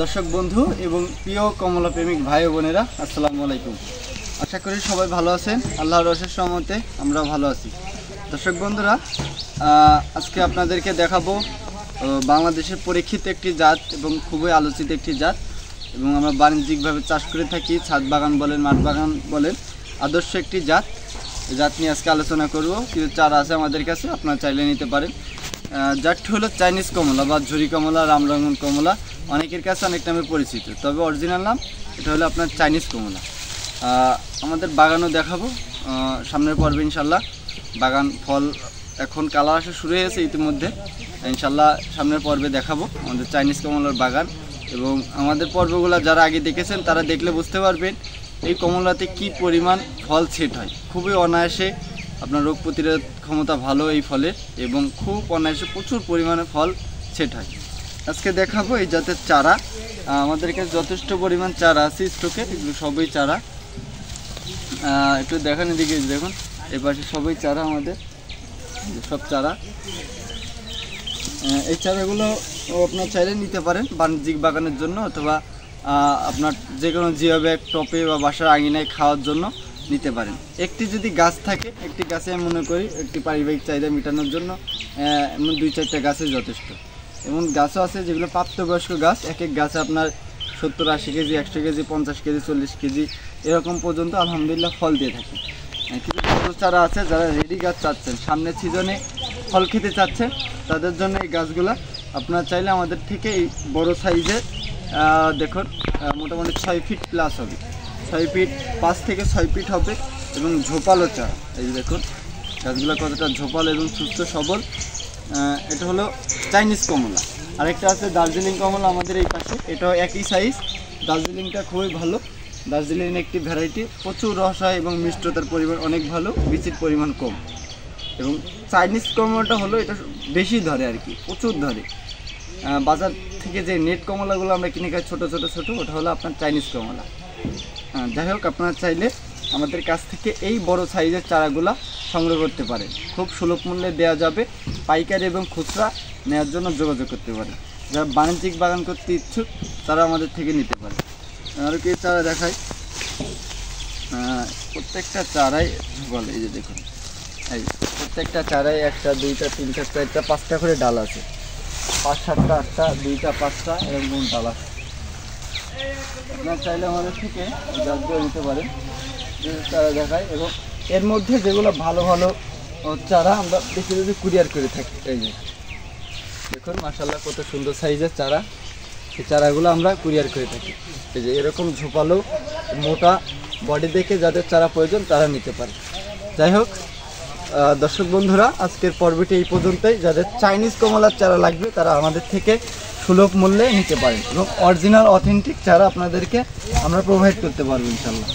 দর্শক বন্ধু এবং প্রিয় কমলা প্রেমিক ভাই ও বোনেরা, আসসালামু আলাইকুম। আশা করি সবাই ভালো আছেন। আল্লাহর অশেষ রহমতে আমরা ভালো আছি। দর্শক বন্ধুরা, আজকে আপনাদেরকে দেখাবো বাংলাদেশের পরীক্ষিত একটি জাত এবং খুবই আলোচিত একটি জাত, এবং আমরা বাণিজ্যিকভাবে চাষ করে থাকি। ছাদ বাগান বলেন, মাঠ বাগান বলেন, আদর্শ একটি জাত। এই জাত নিয়ে আজকে আলোচনা করব। কিছু চারা আছে আমাদের কাছে, আপনারা চাইলে নিতে পারেন। জাতটি হলো চাইনিজ কমলা বা ঝুরি কমলা, রামরঙন কমলা, অনেকের কাছে অনেক নামে পরিচিত। তবে অরিজিনাল নাম এটা হলো আপনার চাইনিজ কমলা। আমাদের বাগানও দেখাবো সামনের পর্বে ইনশাল্লাহ। বাগান ফল এখন কালার আসা শুরু হয়েছে ইতিমধ্যে, ইনশাল্লাহ সামনের পর্বে দেখাবো আমাদের চাইনিজ কমলার বাগান। এবং আমাদের পর্বগুলো যারা আগে দেখেছেন তারা দেখলে বুঝতে পারবেন এই কমলাতে কি পরিমাণ ফল সেট হয়। খুবই অনায়াসে আপনার রোগ প্রতিরোধ ক্ষমতা ভালো এই ফলের, এবং খুব অনায়াসে প্রচুর পরিমাণে ফল সেট হয়। আজকে দেখাবো এই জাতের চারা। আমাদের কাছে যথেষ্ট পরিমাণ চারা আছে স্টকে, এগুলো সবই চারা। একটু দেখান এদিকে, দেখুন এ পাশে সবই চারা, আমাদের সব চারা। এই চারাগুলো আপনার চাইলে নিতে পারেন বাণিজ্যিক বাগানের জন্য, অথবা আপনার যে কোনো জিও ব্যাগ, টপে বা বাসার আঙিনায় খাওয়ার জন্য নিতে পারেন। একটি যদি গাছ থাকে, একটি গাছে আমি মনে করি একটি পারিবারিক চাহিদা মেটানোর জন্য এমন 2-4টা গাছে যথেষ্ট। এমন গাছও আছে যেগুলো প্রাপ্তবয়স্ক গাছ, এক এক গাছে আপনার 70-80 কেজি, 100 কেজি, 50 কেজি, 40 কেজি এরকম পর্যন্ত আলহামদুলিল্লাহ ফল দিয়ে থাকে। কিছু ছোটো চারা আছে, যারা রেডি গাছ চাচ্ছেন, সামনের সিজনে ফল খেতে চাচ্ছেন, তাদের জন্য এই গাছগুলো আপনারা চাইলে আমাদের থেকে এই বড় সাইজের দেখুন মোটামুটি 6 ফিট প্লাস হবে, 6 ফিট 5 থেকে 6 ফিট হবে, এবং ঝোপালো চারা। এই দেখুন গাছগুলো কতটা ঝোপাল এবং সুস্থ সবল। এটা হলো চাইনিজ কমলা। আরেকটা আছে দার্জিলিং কমলা আমাদের এই পাশে, এটাও একই সাইজ। দার্জিলিংটা খুবই ভালো, দার্জিলিং একটি ভ্যারাইটি, প্রচুর রস হয় এবং মিষ্টতার পরিমাণ অনেক ভালো, বীজের পরিমাণ কম। এবং চাইনিজ কমলাটা হলো এটা বেশি ধরে আর কি, প্রচুর ধরে। বাজার থেকে যে নেট কমলাগুলো আমরা কিনে খাই ছোটো ছোটো ছোটো, ওটা হলো আপনার চাইনিজ কমলা। যাই হোক, আপনারা চাইলে আমাদের কাছ থেকে এই বড় সাইজের চারাগুলো সংগ্রহ করতে পারেন। খুব সুলভ মূল্যে দেওয়া যাবে। পাইকারি এবং খুচরা নেওয়ার জন্য যোগাযোগ করতে পারেন। যারা বাণিজ্যিক বাগান করতে ইচ্ছুক তারা আমাদের থেকে নিতে পারে। আরও কি চারা দেখায়, প্রত্যেকটা চারাই বলে, এই যে দেখুন, এই প্রত্যেকটা চারাই 1টা 2টা 3টা 4টা 5টা করে ডাল আছে, 5 7টা 8টা 2টা 5টা এরকম ডাল আছে। আপনার চাইলে আমাদের থেকে গাছগুলো নিতে পারেন, চারা দেখায়। এবং এর মধ্যে যেগুলো ভালো ভালো চারা আমরা বেশি বেশি কুরিয়ার করে থাকি। এই যে দেখুন মাশাআল্লাহ কত সুন্দর সাইজের চারা, এই চারাগুলো আমরা কুরিয়ার করে থাকি। এই যে এরকম ঝোপালো মোটা বডি দেখে যাদের চারা প্রয়োজন তারা নিতে পারে। যাই হোক দর্শক বন্ধুরা, আজকের পর্বটি এই পর্যন্তই। যাদের চাইনিজ কমলার চারা লাগবে তারা আমাদের থেকে সুলভ মূল্যে নিতে পারেন, এবং অরিজিনাল অথেন্টিক চারা আপনাদেরকে আমরা প্রোভাইড করতে পারবো ইনশাল্লাহ।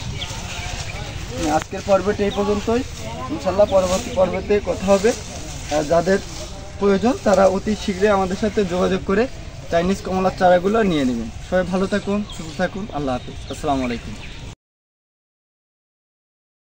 আজকের পর্বটি এই পর্যন্তই, ইনশাল্লাহ পরবর্তী পর্বতে কথা হবে। যাদের প্রয়োজন তারা অতি শীঘ্রই আমাদের সাথে যোগাযোগ করে চাইনিজ কমলার চারাগুলো নিয়ে নেবেন। সবাই ভালো থাকুন, সুস্থ থাকুন। আল্লাহ হাফিজ, আসসালামু আলাইকুম।